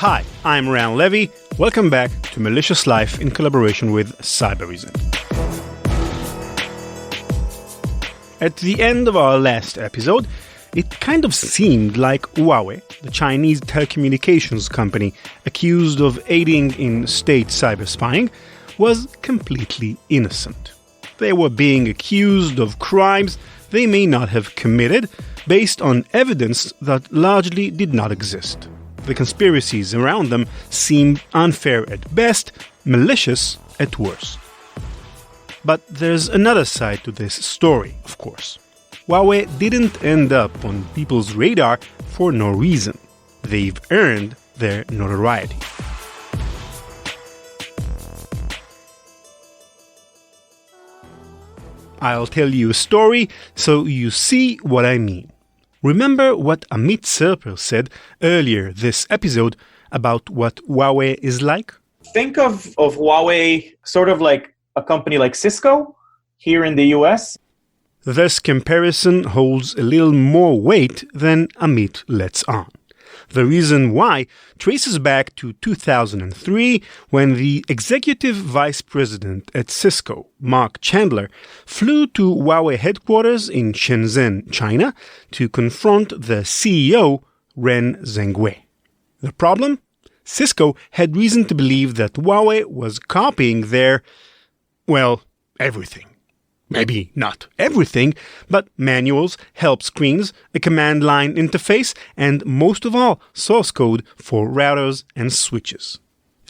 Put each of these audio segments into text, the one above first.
Hi, I'm Ran Levy. Welcome back to Malicious Life in collaboration with Cybereason. At the end of our last episode, it kind of seemed like Huawei, the Chinese telecommunications company accused of aiding in state cyber spying, was completely innocent. They were being accused of crimes they may not have committed based on evidence that largely did not exist. The conspiracies around them seemed unfair at best, malicious at worst. But there's another side to this story, of course. Huawei didn't end up on people's radar for no reason. They've earned their notoriety. I'll tell you a story so you see what I mean. Remember what Amit Serper said earlier this episode about what Huawei is like? Think of Huawei sort of like a company like Cisco here in the US. This comparison holds a little more weight than Amit lets on. The reason why traces back to 2003 when the executive vice president at Cisco, Mark Chandler, flew to Huawei headquarters in Shenzhen, China, to confront the CEO, Ren Zhengwei. The problem? Cisco had reason to believe that Huawei was copying their, everything. Maybe not everything, but manuals, help screens, a command line interface, and most of all, source code for routers and switches.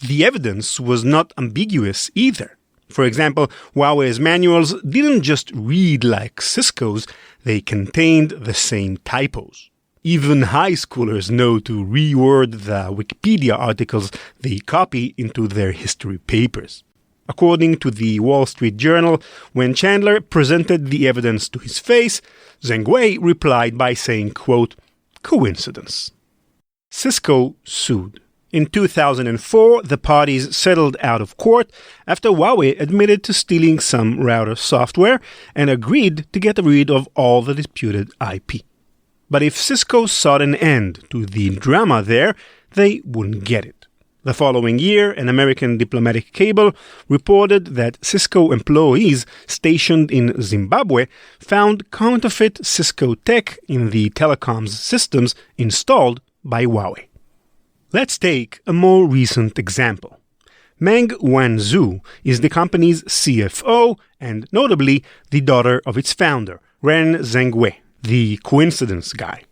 The evidence was not ambiguous either. For example, Huawei's manuals didn't just read like Cisco's, they contained the same typos. Even high schoolers know to reword the Wikipedia articles they copy into their history papers. According to the Wall Street Journal, when Chandler presented the evidence to his face, Zhengwei replied by saying, quote, "Coincidence." Cisco sued. In 2004, the parties settled out of court after Huawei admitted to stealing some router software and agreed to get rid of all the disputed IP. But if Cisco sought an end to the drama there, they wouldn't get it. The following year, an American diplomatic cable reported that Cisco employees stationed in Zimbabwe found counterfeit Cisco tech in the telecoms systems installed by Huawei. Let's take a more recent example. Meng Wanzhou is the company's CFO and notably the daughter of its founder, Ren Zhengwei, the coincidence guy.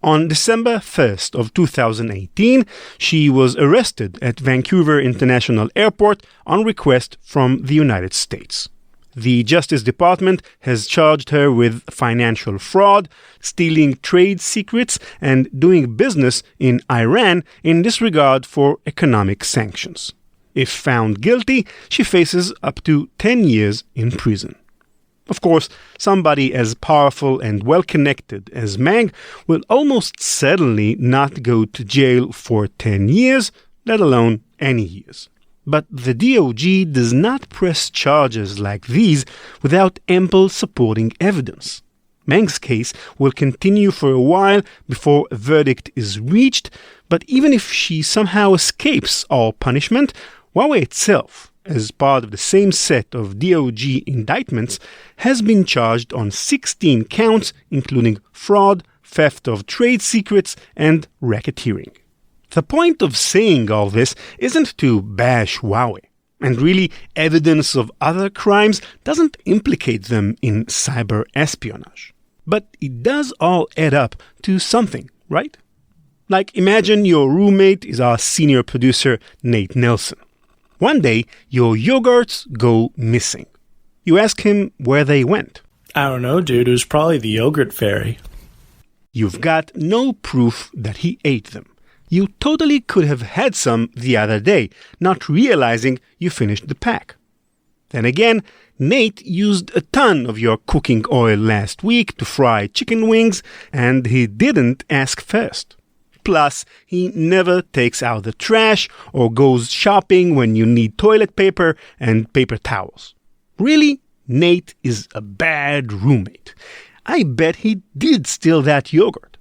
On December 1st of 2018, she was arrested at Vancouver International Airport on request from the United States. The Justice Department has charged her with financial fraud, stealing trade secrets, and doing business in Iran in disregard for economic sanctions. If found guilty, she faces up to 10 years in prison. Of course, somebody as powerful and well-connected as Meng will almost certainly not go to jail for 10 years, let alone any years. But the DOJ does not press charges like these without ample supporting evidence. Meng's case will continue for a while before a verdict is reached, but even if she somehow escapes all punishment, Huawei itself, as part of the same set of DOJ indictments, has been charged on 16 counts, including fraud, theft of trade secrets, and racketeering. The point of saying all this isn't to bash Huawei, and really evidence of other crimes doesn't implicate them in cyber espionage. But it does all add up to something, right? Like imagine your roommate is our senior producer, Nate Nelson. One day, your yogurts go missing. You ask him where they went. I don't know, dude. It was probably the yogurt fairy. You've got no proof that he ate them. You totally could have had some the other day, not realizing you finished the pack. Then again, Nate used a ton of your cooking oil last week to fry chicken wings, and he didn't ask first. Plus, he never takes out the trash or goes shopping when you need toilet paper and paper towels. Really, Nate is a bad roommate. I bet he did steal that yogurt.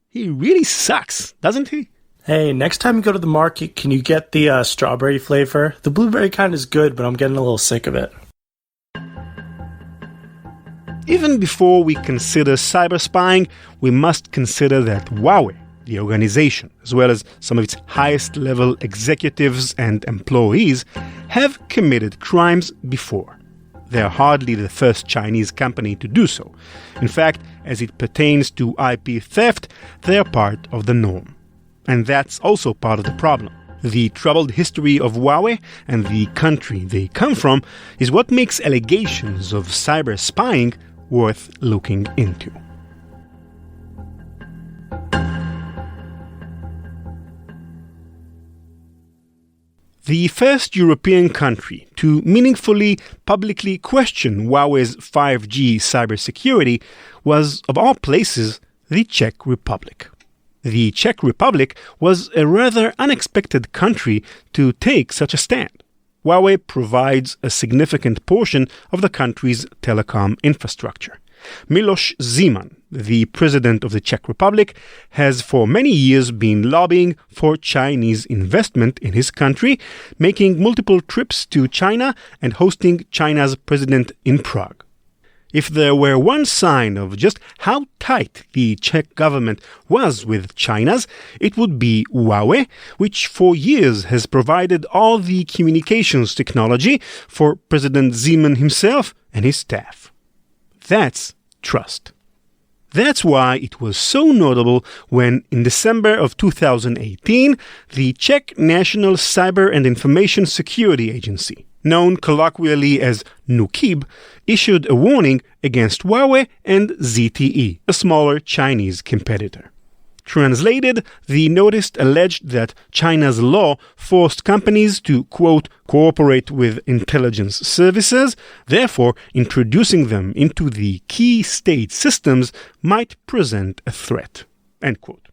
He really sucks, doesn't he? Hey, next time you go to the market, can you get the strawberry flavor? The blueberry kind is good, but I'm getting a little sick of it. Even before we consider cyber spying, we must consider that Huawei, the organization, as well as some of its highest level executives and employees, have committed crimes before. They are hardly the first Chinese company to do so. In fact, as it pertains to IP theft, they are part of the norm. And that's also part of the problem. The troubled history of Huawei and the country they come from is what makes allegations of cyber spying worth looking into. The first European country to meaningfully publicly question Huawei's 5G cybersecurity was, of all places, the Czech Republic. The Czech Republic was a rather unexpected country to take such a stand. Huawei provides a significant portion of the country's telecom infrastructure. Miloš Zeman, the president of the Czech Republic, has for many years been lobbying for Chinese investment in his country, making multiple trips to China and hosting China's president in Prague. If there were one sign of just how tight the Czech government was with China's, it would be Huawei, which for years has provided all the communications technology for President Zeman himself and his staff. That's trust. That's why it was so notable when, in December of 2018, the Czech National Cyber and Information Security Agency, known colloquially as NÚKIB, issued a warning against Huawei and ZTE, a smaller Chinese competitor. Translated, the notice alleged that China's law forced companies to, quote, cooperate with intelligence services, therefore introducing them into the key state systems might present a threat, end quote.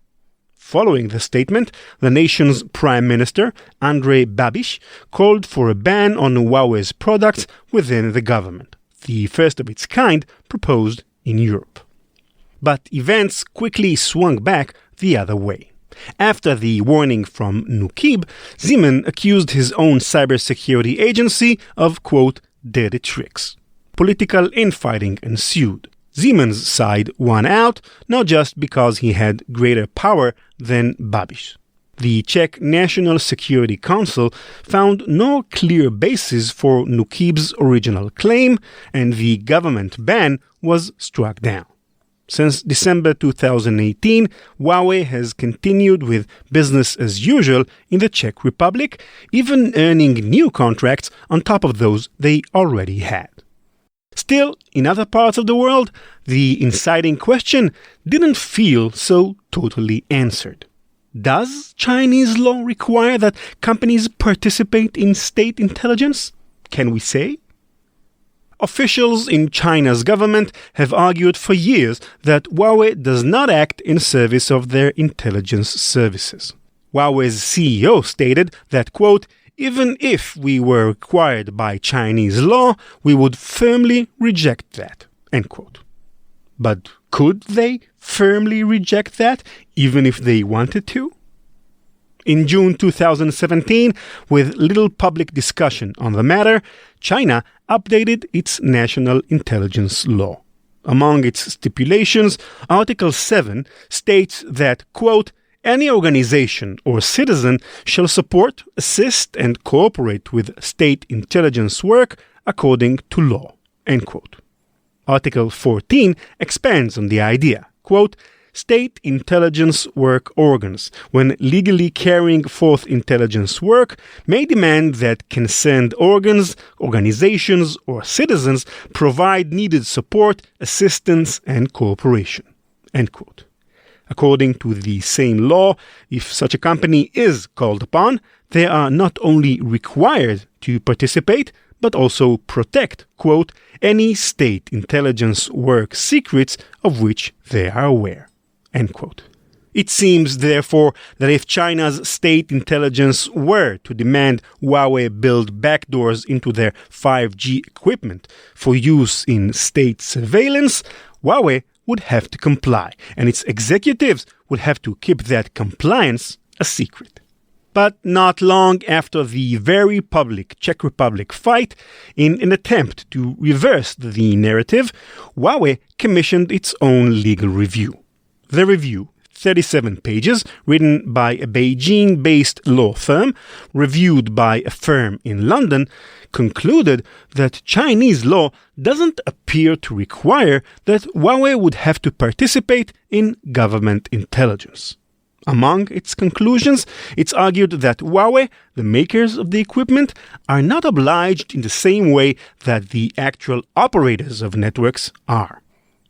Following the statement, the nation's Prime Minister, Andrej Babiš, called for a ban on Huawei's products within the government, the first of its kind proposed in Europe. But events quickly swung back the other way. After the warning from NÚKIB, Zeman accused his own cybersecurity agency of, quote, dirty tricks. Political infighting ensued. Zeman's side won out, not just because he had greater power than Babiš. The Czech National Security Council found no clear basis for NÚKIB's original claim, and the government ban was struck down. Since December 2018, Huawei has continued with business as usual in the Czech Republic, even earning new contracts on top of those they already had. Still, in other parts of the world, the inciting question didn't feel so totally answered. Does Chinese law require that companies participate in state intelligence? Can we say? Officials in China's government have argued for years that Huawei does not act in service of their intelligence services. Huawei's CEO stated that, quote, even if we were required by Chinese law, we would firmly reject that, end quote. But could they firmly reject that, even if they wanted to? In June 2017, with little public discussion on the matter, China updated its national intelligence law. Among its stipulations, Article 7 states that, quote, any organization or citizen shall support, assist, and cooperate with state intelligence work according to law, end quote. Article 14 expands on the idea, quote, state intelligence work organs, when legally carrying forth intelligence work, may demand that concerned organs, organizations, or citizens provide needed support, assistance, and cooperation, end quote. According to the same law, if such a company is called upon, they are not only required to participate, but also protect, quote, any state intelligence work secrets of which they are aware, end quote. It seems, therefore, that if China's state intelligence were to demand Huawei build backdoors into their 5G equipment for use in state surveillance, Huawei would have to comply, and its executives would have to keep that compliance a secret. But not long after the very public Czech Republic fight, in an attempt to reverse the narrative, Huawei commissioned its own legal review. The review, 37 pages, written by a Beijing-based law firm, reviewed by a firm in London, concluded that Chinese law doesn't appear to require that Huawei would have to participate in government intelligence. Among its conclusions, it's argued that Huawei, the makers of the equipment, are not obliged in the same way that the actual operators of networks are.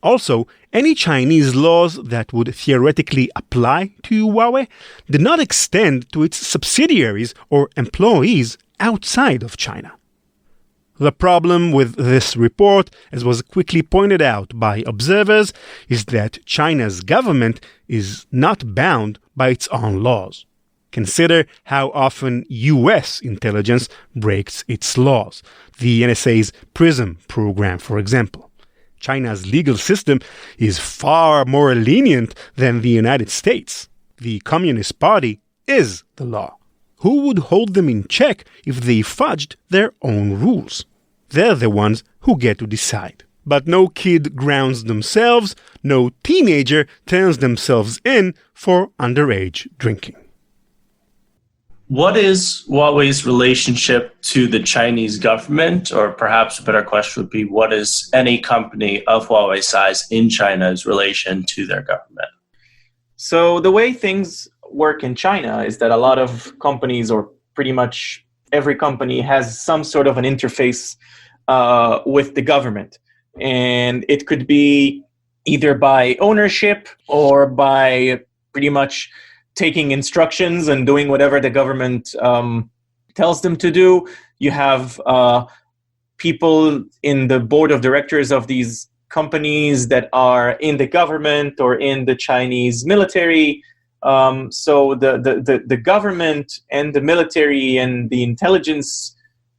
Also, any Chinese laws that would theoretically apply to Huawei did not extend to its subsidiaries or employees outside of China. The problem with this report, as was quickly pointed out by observers, is that China's government is not bound by its own laws. Consider how often U.S. intelligence breaks its laws. The NSA's PRISM program, for example. China's legal system is far more lenient than the United States. The Communist Party is the law. Who would hold them in check if they fudged their own rules? They're the ones who get to decide. But no kid grounds themselves, no teenager turns themselves in for underage drinking. What is Huawei's relationship to the Chinese government? Or perhaps a better question would be, what is any company of Huawei size in China's relation to their government? So the way things work in China is that a lot of companies, or pretty much every company, has some sort of an interface with the government. And it could be either by ownership or by pretty much taking instructions and doing whatever the government tells them to do. You have people in the board of directors of these companies that are in the government or in the Chinese military. So the government and the military and the intelligence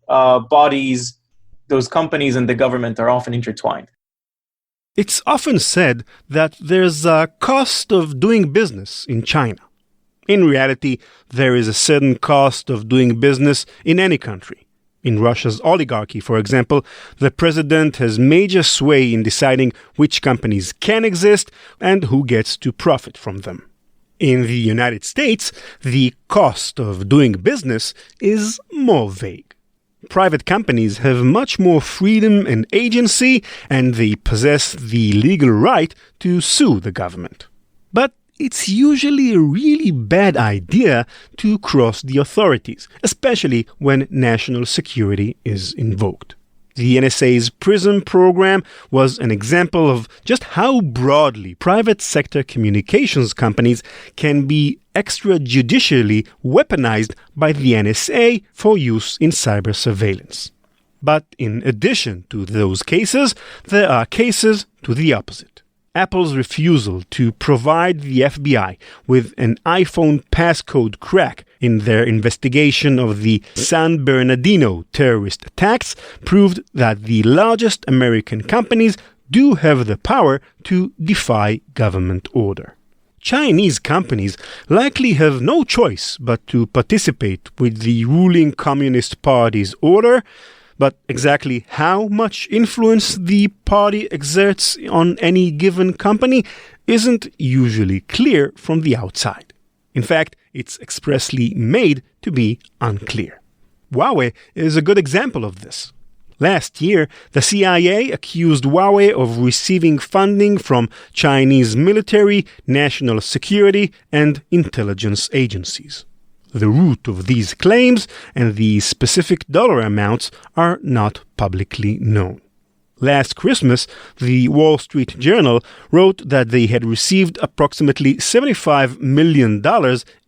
bodies, those companies and the government are often intertwined. It's often said that there's a cost of doing business in China. In reality, there is a certain cost of doing business in any country. In Russia's oligarchy, for example, the president has major sway in deciding which companies can exist and who gets to profit from them. In the United States, the cost of doing business is more vague. Private companies have much more freedom and agency, and they possess the legal right to sue the government. But it's usually a really bad idea to cross the authorities, especially when national security is invoked. The NSA's PRISM program was an example of just how broadly private sector communications companies can be extrajudicially weaponized by the NSA for use in cyber surveillance. But in addition to those cases, there are cases to the opposite. Apple's refusal to provide the FBI with an iPhone passcode crack in their investigation of the San Bernardino terrorist attacks proved that the largest American companies do have the power to defy government order. Chinese companies likely have no choice but to participate with the ruling Communist Party's order, but exactly how much influence the party exerts on any given company isn't usually clear from the outside. In fact, it's expressly made to be unclear. Huawei is a good example of this. Last year, the CIA accused Huawei of receiving funding from Chinese military, national security, and intelligence agencies. The root of these claims and the specific dollar amounts are not publicly known. Last Christmas, the Wall Street Journal wrote that they had received approximately $75 million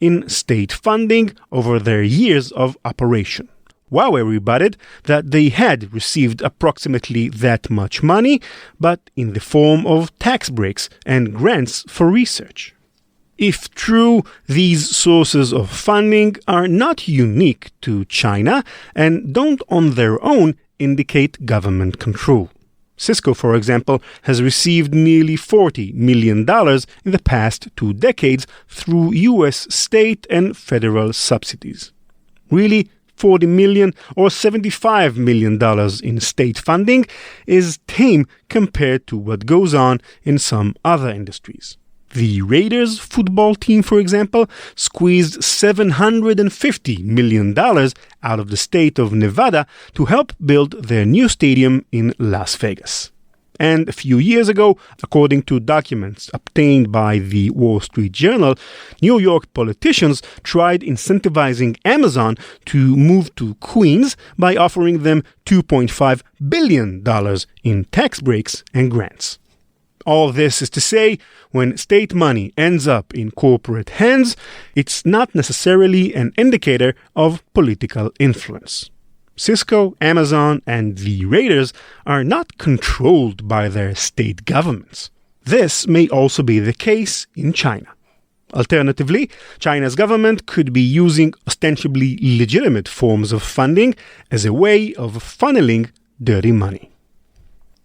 in state funding over their years of operation. Huawei rebutted that they had received approximately that much money, but in the form of tax breaks and grants for research. If true, these sources of funding are not unique to China and don't on their own indicate government control. Cisco, for example, has received nearly $40 million in the past 2 decades through U.S. state and federal subsidies. Really, $40 million or $75 million in state funding is tame compared to what goes on in some other industries. The Raiders football team, for example, squeezed $750 million out of the state of Nevada to help build their new stadium in Las Vegas. And a few years ago, according to documents obtained by the Wall Street Journal, New York politicians tried incentivizing Amazon to move to Queens by offering them $2.5 billion in tax breaks and grants. All this is to say, when state money ends up in corporate hands, it's not necessarily an indicator of political influence. Cisco, Amazon, and the Raiders are not controlled by their state governments. This may also be the case in China. Alternatively, China's government could be using ostensibly legitimate forms of funding as a way of funneling dirty money.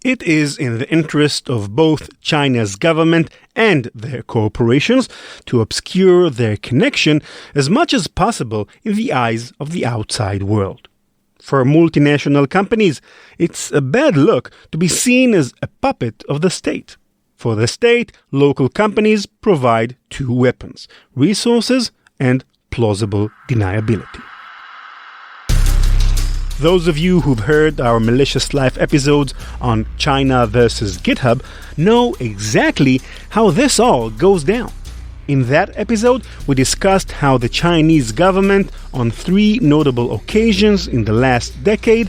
It is in the interest of both China's government and their corporations to obscure their connection as much as possible in the eyes of the outside world. For multinational companies, it's a bad look to be seen as a puppet of the state. For the state, local companies provide 2 weapons: resources and plausible deniability. Those of you who've heard our Malicious Life episodes on China versus GitHub know exactly how this all goes down. In that episode, we discussed how the Chinese government, on 3 notable occasions in the last decade,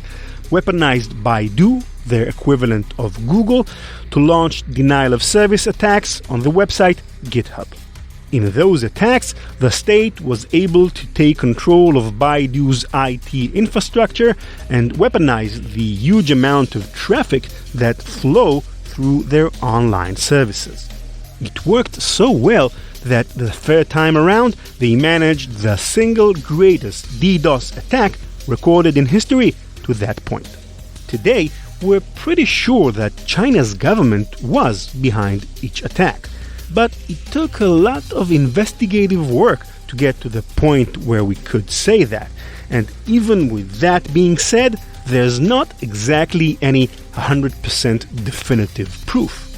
weaponized Baidu, their equivalent of Google, to launch denial-of-service attacks on the website GitHub. In those attacks, the state was able to take control of Baidu's IT infrastructure and weaponize the huge amount of traffic that flow through their online services. It worked so well that the third time around, they managed the single greatest DDoS attack recorded in history to that point. Today, we're pretty sure that China's government was behind each attack. But it took a lot of investigative work to get to the point where we could say that. And even with that being said, there's not exactly any 100% definitive proof.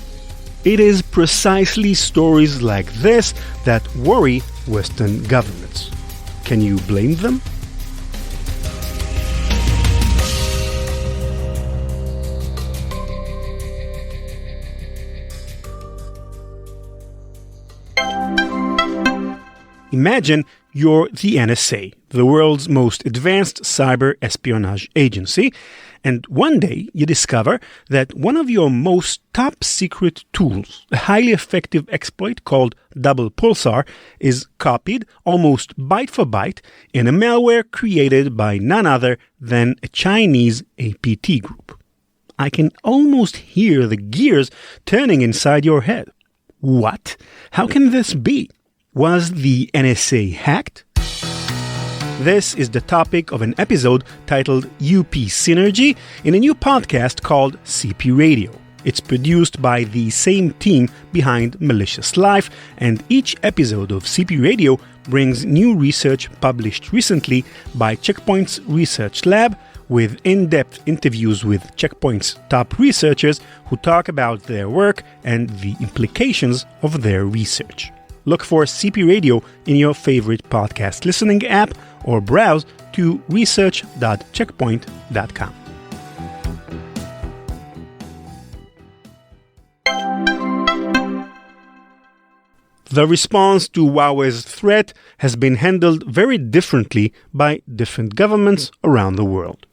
It is precisely stories like this that worry Western governments. Can you blame them? Imagine you're the NSA, the world's most advanced cyber espionage agency, and one day you discover that one of your most top secret tools, a highly effective exploit called Double Pulsar, is copied almost byte for byte in a malware created by none other than a Chinese APT group. I can almost hear the gears turning inside your head. What? How can this be? Was the NSA hacked? This is the topic of an episode titled UP Synergy in a new podcast called CP Radio. It's produced by the same team behind Malicious Life, and each episode of CP Radio brings new research published recently by Checkpoint's Research Lab, with in-depth interviews with Checkpoint's top researchers who talk about their work and the implications of their research. Look for CP Radio in your favorite podcast listening app or browse to research.checkpoint.com. The response to Huawei's threat has been handled very differently by different governments around the world.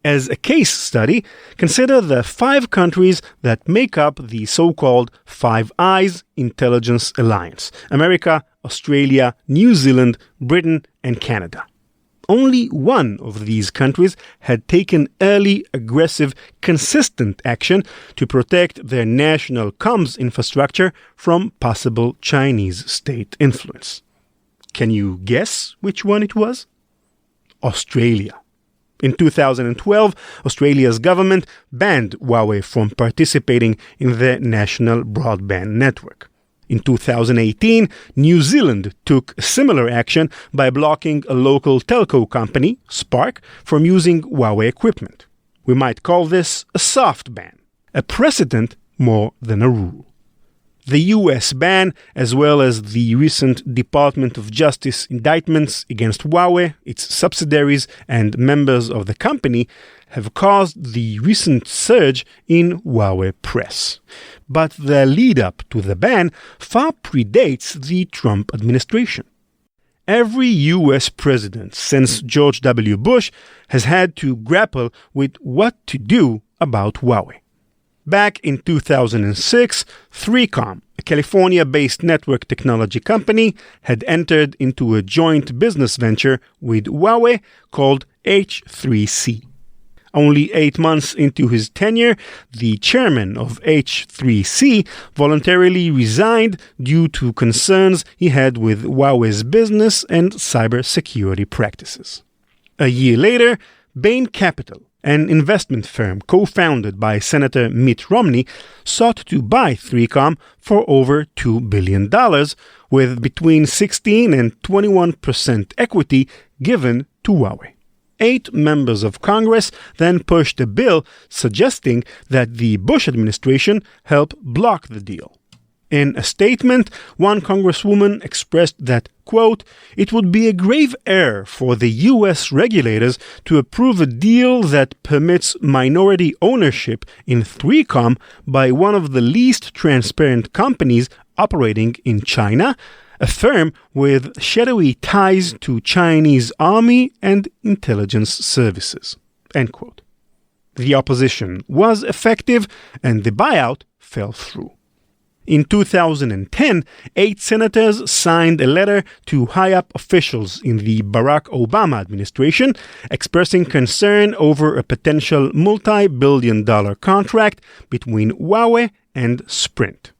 As a case study, consider the 5 countries that make up the so-called Five Eyes Intelligence Alliance: America, Australia, New Zealand, Britain, and Canada. Only one of these countries had taken early, aggressive, consistent action to protect their national comms infrastructure from possible Chinese state influence. Can you guess which one it was? Australia. In 2012, Australia's government banned Huawei from participating in the national broadband network. In 2018, New Zealand took similar action by blocking a local telco company, Spark, from using Huawei equipment. We might call this a soft ban, a precedent more than a rule. The U.S. ban, as well as the recent Department of Justice indictments against Huawei, its subsidiaries, and members of the company, have caused the recent surge in Huawei press. But the lead-up to the ban far predates the Trump administration. Every U.S. president since George W. Bush has had to grapple with what to do about Huawei. Back in 2006, 3Com, a California-based network technology company, had entered into a joint business venture with Huawei called H3C. Only 8 months into his tenure, the chairman of H3C voluntarily resigned due to concerns he had with Huawei's business and cybersecurity practices. A year later, Bain Capital, an investment firm co-founded by Senator Mitt Romney, sought to buy 3Com for over $2 billion, with between 16 and 21% equity given to Huawei. 8 members of Congress then pushed a bill suggesting that the Bush administration help block the deal. In a statement, one congresswoman expressed that, quote, "It would be a grave error for the U.S. regulators to approve a deal that permits minority ownership in 3Com by one of the least transparent companies operating in China, a firm with shadowy ties to Chinese army and intelligence services." End quote. The opposition was effective, and the buyout fell through. In 2010, 8 senators signed a letter to high-up officials in the Barack Obama administration expressing concern over a potential multi-billion-dollar contract between Huawei and Sprint.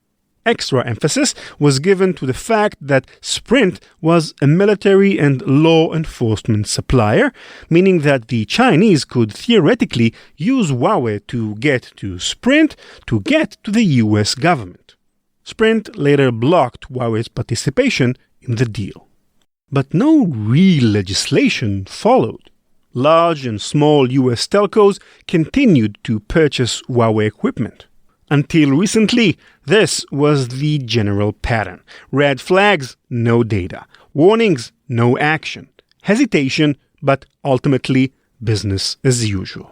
Extra emphasis was given to the fact that Sprint was a military and law enforcement supplier, meaning that the Chinese could theoretically use Huawei to get to Sprint to get to the U.S. government. Sprint later blocked Huawei's participation in the deal. But no real legislation followed. Large and small U.S. telcos continued to purchase Huawei equipment. Until recently, this was the general pattern. Red flags, no data. Warnings, no action. Hesitation, but ultimately business as usual.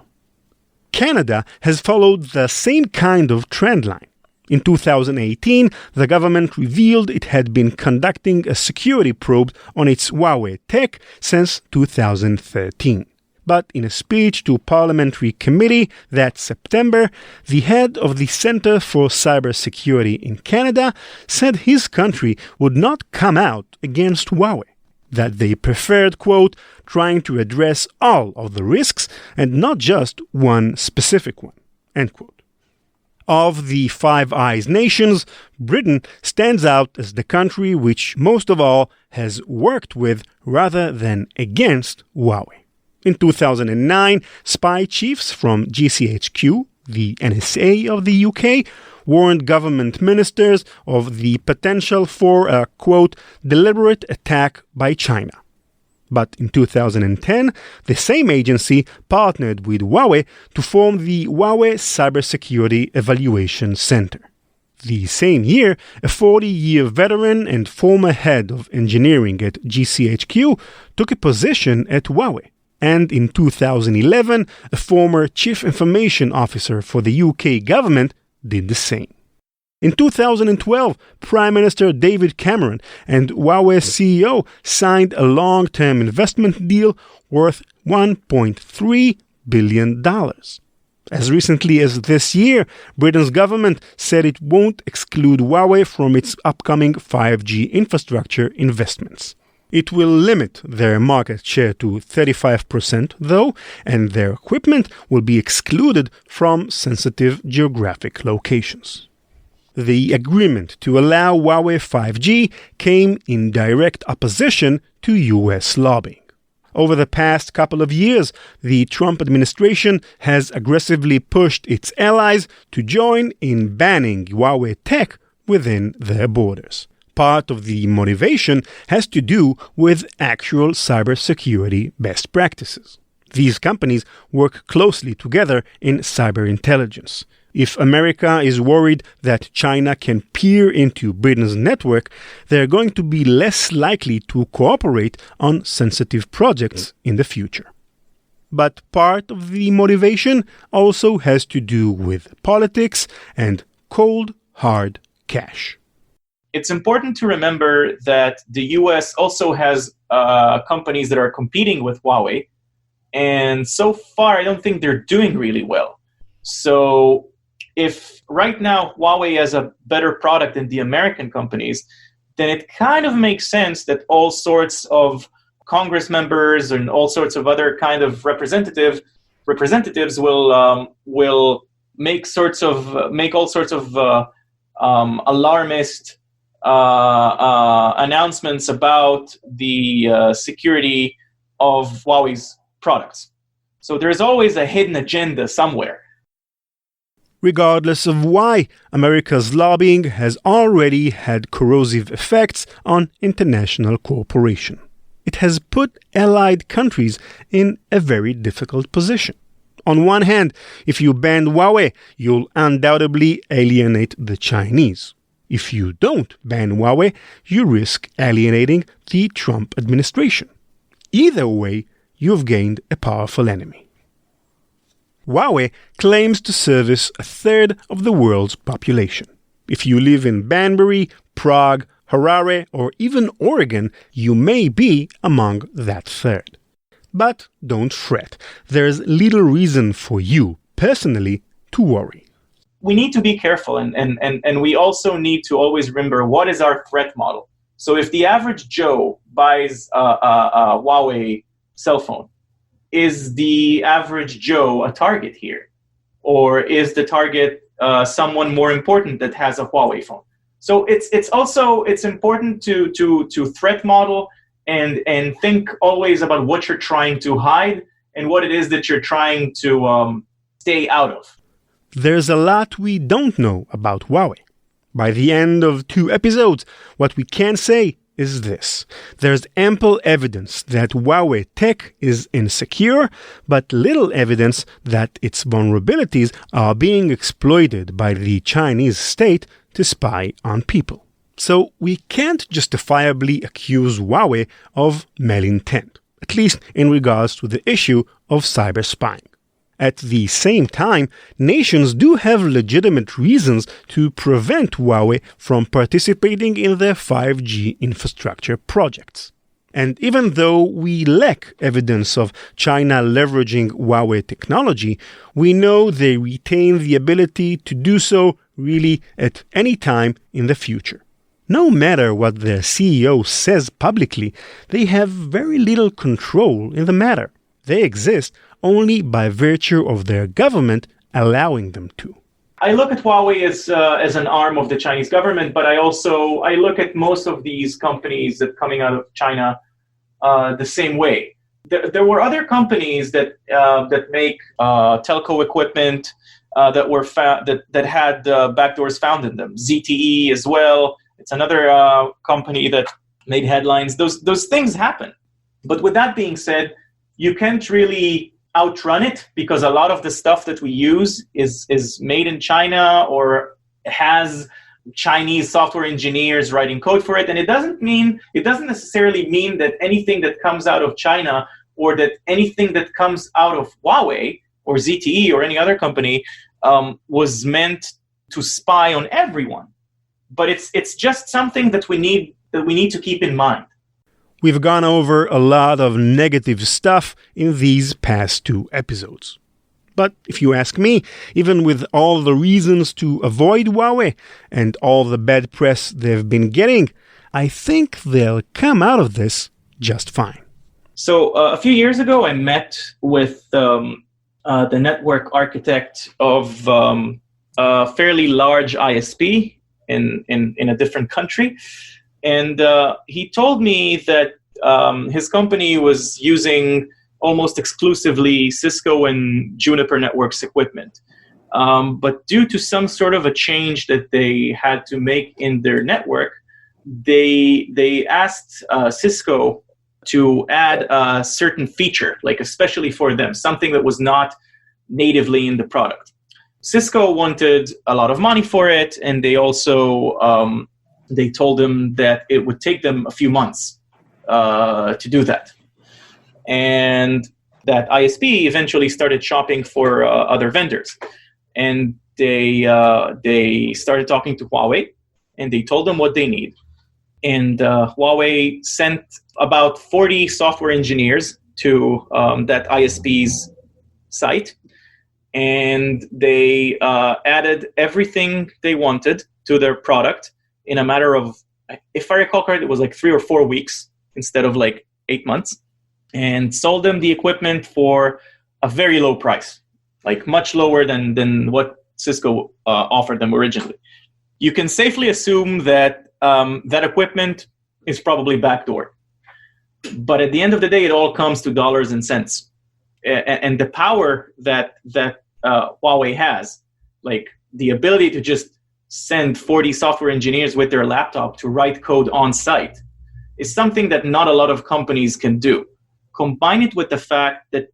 Canada has followed the same kind of trend line. In 2018, the government revealed it had been conducting a security probe on its Huawei tech since 2013. But in a speech to a parliamentary committee that September, the head of the Centre for Cybersecurity in Canada said his country would not come out against Huawei, that they preferred, quote, trying to address all of the risks and not just one specific one, end quote. Of the Five Eyes nations, Britain stands out as the country which most of all has worked with rather than against Huawei. In 2009, spy chiefs from GCHQ, the NSA of the UK, warned government ministers of the potential for a, quote, deliberate attack by China. But in 2010, the same agency partnered with Huawei to form the Huawei Cybersecurity Evaluation Center. The same year, a 40-year veteran and former head of engineering at GCHQ took a position at Huawei. And in 2011, a former chief information officer for the UK government did the same. In 2012, Prime Minister David Cameron and Huawei CEO signed a long-term investment deal worth $1.3 billion. As recently as this year, Britain's government said it won't exclude Huawei from its upcoming 5G infrastructure investments. It will limit their market share to 35%, though, and their equipment will be excluded from sensitive geographic locations. The agreement to allow Huawei 5G came in direct opposition to U.S. lobbying. Over the past couple of years, the Trump administration has aggressively pushed its allies to join in banning Huawei tech within their borders. Part of the motivation has to do with actual cybersecurity best practices. These companies work closely together in cyber intelligence. If America is worried that China can peer into Britain's network, they're going to be less likely to cooperate on sensitive projects in the future. But part of the motivation also has to do with politics and cold, hard cash. It's important to remember that the US also has companies that are competing with Huawei. And so far, I don't think they're doing really well. So if right now Huawei has a better product than the American companies, then it kind of makes sense that all sorts of Congress members and all sorts of other kind of representatives will make all sorts of alarmist announcements about the security of Huawei's products. So there's always a hidden agenda somewhere. Regardless of why, America's lobbying has already had corrosive effects on international cooperation. It has put allied countries in a very difficult position. On one hand, if you ban Huawei, you'll undoubtedly alienate the Chinese. If you don't ban Huawei, you risk alienating the Trump administration. Either way, you've gained a powerful enemy. Huawei claims to service a third of the world's population. If you live in Banbury, Prague, Harare, or even Oregon, you may be among that third. But don't fret. There's little reason for you, personally, to worry. We need to be careful, and we also need to always remember what is our threat model. So if the average Joe buys a Huawei cell phone, is the average Joe a target here? Or is the target someone more important that has a Huawei phone? So it's important to threat model and think always about what you're trying to hide and what it is that you're trying to stay out of. There's a lot we don't know about Huawei. By the end of 2 episodes, what we can say is this. There's ample evidence that Huawei tech is insecure, but little evidence that its vulnerabilities are being exploited by the Chinese state to spy on people. So we can't justifiably accuse Huawei of malintent, at least in regards to the issue of cyber spying. At the same time, nations do have legitimate reasons to prevent Huawei from participating in their 5G infrastructure projects. And even though we lack evidence of China leveraging Huawei technology, we know they retain the ability to do so really at any time in the future. No matter what their CEO says publicly, they have very little control in the matter. They exist only by virtue of their government allowing them to. I look at Huawei as an arm of the Chinese government, but I look at most of these companies that coming out of China the same way. There were other companies that make telco equipment that had backdoors found in them. ZTE as well. It's another company that made headlines. Those things happen. But with that being said, you can't really outrun it because a lot of the stuff that we use is made in China or has Chinese software engineers writing code for it. And it doesn't necessarily mean that anything that comes out of China or that anything that comes out of Huawei or ZTE or any other company was meant to spy on everyone. But it's just something that we need to keep in mind. We've gone over a lot of negative stuff in these past 2 episodes. But if you ask me, even with all the reasons to avoid Huawei and all the bad press they've been getting, I think they'll come out of this just fine. So a few years ago, I met with the network architect of a fairly large ISP in a different country. And he told me that his company was using almost exclusively Cisco and Juniper Networks equipment. But due to some sort of a change that they had to make in their network, they asked Cisco to add a certain feature, like especially for them, something that was not natively in the product. Cisco wanted a lot of money for it, and they also they told them that it would take them a few months to do that. And that ISP eventually started shopping for other vendors. And they started talking to Huawei, and they told them what they need. And Huawei sent about 40 software engineers to that ISP's site, and they added everything they wanted to their product in a matter of, if I recall correctly, it was like 3 or 4 weeks instead of like 8 months, and sold them the equipment for a very low price, like much lower than what Cisco offered them originally. You can safely assume that that equipment is probably backdoored. But at the end of the day, it all comes to dollars and cents. And the power that Huawei has, like the ability to just send 40 software engineers with their laptop to write code on site, is something that not a lot of companies can do. Combine it with the fact that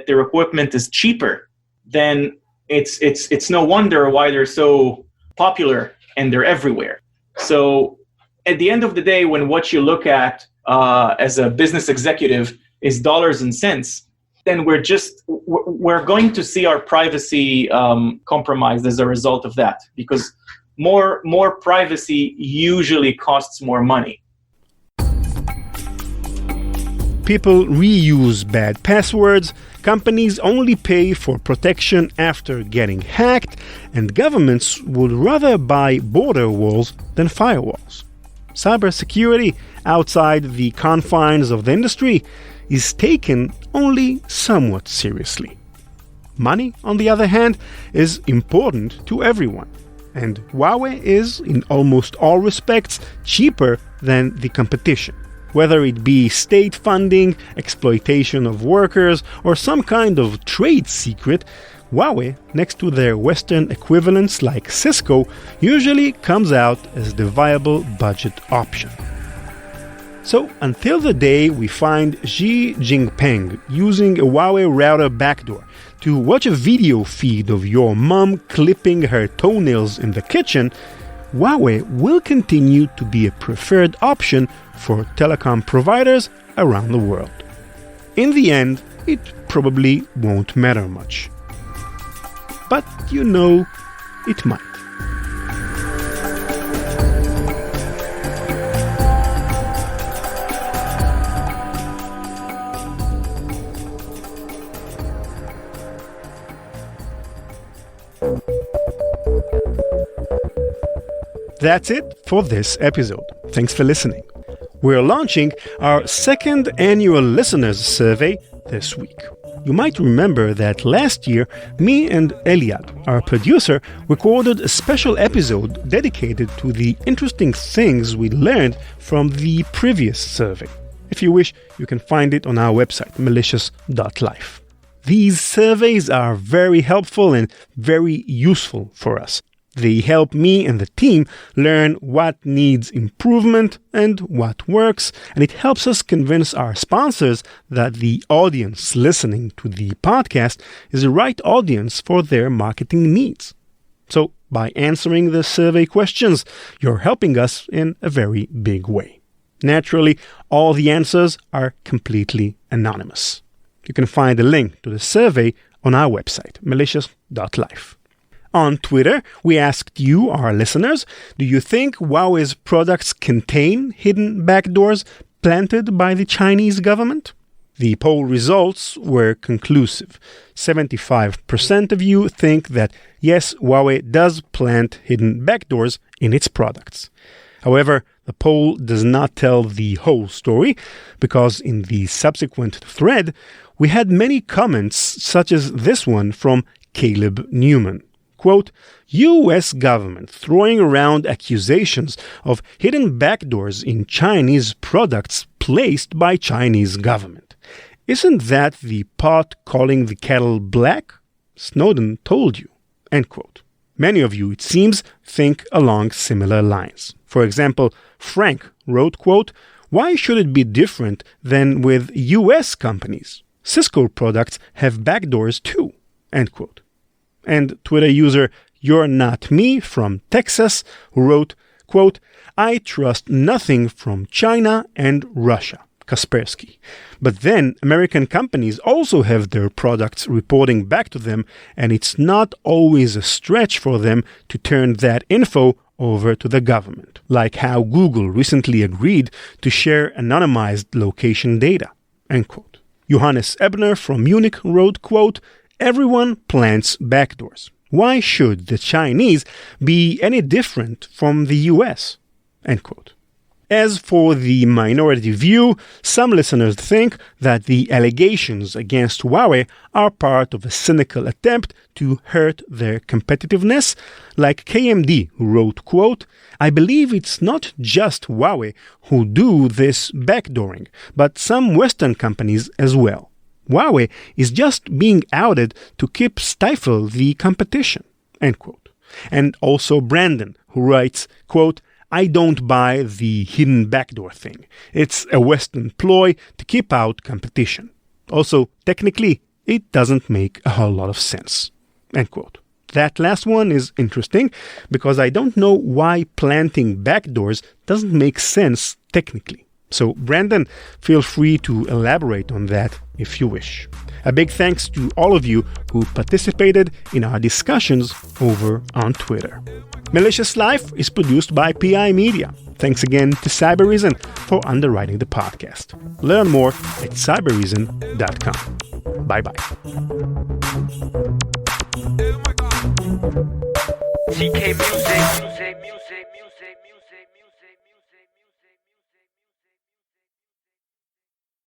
their equipment is cheaper, then it's no wonder why they're so popular and they're everywhere. So at the end of the day, when what you look at as a business executive is dollars and cents, then we're going to see our privacy compromised as a result of that, because more privacy usually costs more money. People reuse bad passwords, companies only pay for protection after getting hacked, and governments would rather buy border walls than firewalls. Cybersecurity, outside the confines of the industry, is taken only somewhat seriously. Money, on the other hand, is important to everyone, and Huawei is, in almost all respects, cheaper than the competition. Whether it be state funding, exploitation of workers, or some kind of trade secret, Huawei, next to their Western equivalents like Cisco, usually comes out as the viable budget option. So, until the day we find Xi Jinping using a Huawei router backdoor to watch a video feed of your mom clipping her toenails in the kitchen, Huawei will continue to be a preferred option for telecom providers around the world. In the end, it probably won't matter much. But it might. That's it for this episode. Thanks for listening. We're launching our second annual listeners survey this week. You might remember that last year, me and Eliad, our producer, recorded a special episode dedicated to the interesting things we learned from the previous survey. If you wish, you can find it on our website, malicious.life. These surveys are very helpful and very useful for us. They help me and the team learn what needs improvement and what works, and it helps us convince our sponsors that the audience listening to the podcast is the right audience for their marketing needs. So, by answering the survey questions, you're helping us in a very big way. Naturally, all the answers are completely anonymous. You can find a link to the survey on our website, malicious.life. On Twitter, we asked you, our listeners, do you think Huawei's products contain hidden backdoors planted by the Chinese government? The poll results were conclusive. 75% of you think that yes, Huawei does plant hidden backdoors in its products. However, the poll does not tell the whole story, because in the subsequent thread, we had many comments such as this one from Caleb Newman. Quote, U.S. government throwing around accusations of hidden backdoors in Chinese products placed by Chinese government. Isn't that the pot calling the kettle black? Snowden told you. End quote. Many of you, it seems, think along similar lines. For example, Frank wrote, quote, "Why should it be different than with US companies? Cisco products have backdoors too." End quote. And Twitter user You're Not Me from Texas wrote, quote, "I trust nothing from China and Russia, Kaspersky. But then American companies also have their products reporting back to them, and it's not always a stretch for them to turn that info over to the government, like how Google recently agreed to share anonymized location data." End quote. Johannes Ebner from Munich wrote, quote, "Everyone plants backdoors. Why should the Chinese be any different from the US?" End quote. As for the minority view, some listeners think that the allegations against Huawei are part of a cynical attempt to hurt their competitiveness, like KMD, who wrote, quote, "I believe it's not just Huawei who do this backdooring, but some Western companies as well. Huawei is just being outed to keep stifle the competition." End quote. And also Brandon, who writes, quote, "I don't buy the hidden backdoor thing. It's a Western ploy to keep out competition. Also, technically, it doesn't make a whole lot of sense." End quote. That last one is interesting because I don't know why planting backdoors doesn't make sense technically. So, Brandon, feel free to elaborate on that if you wish. A big thanks to all of you who participated in our discussions over on Twitter. Malicious Life is produced by PI Media. Thanks again to Cybereason for underwriting the podcast. Learn more at cybereason.com. Bye-bye. TK Music.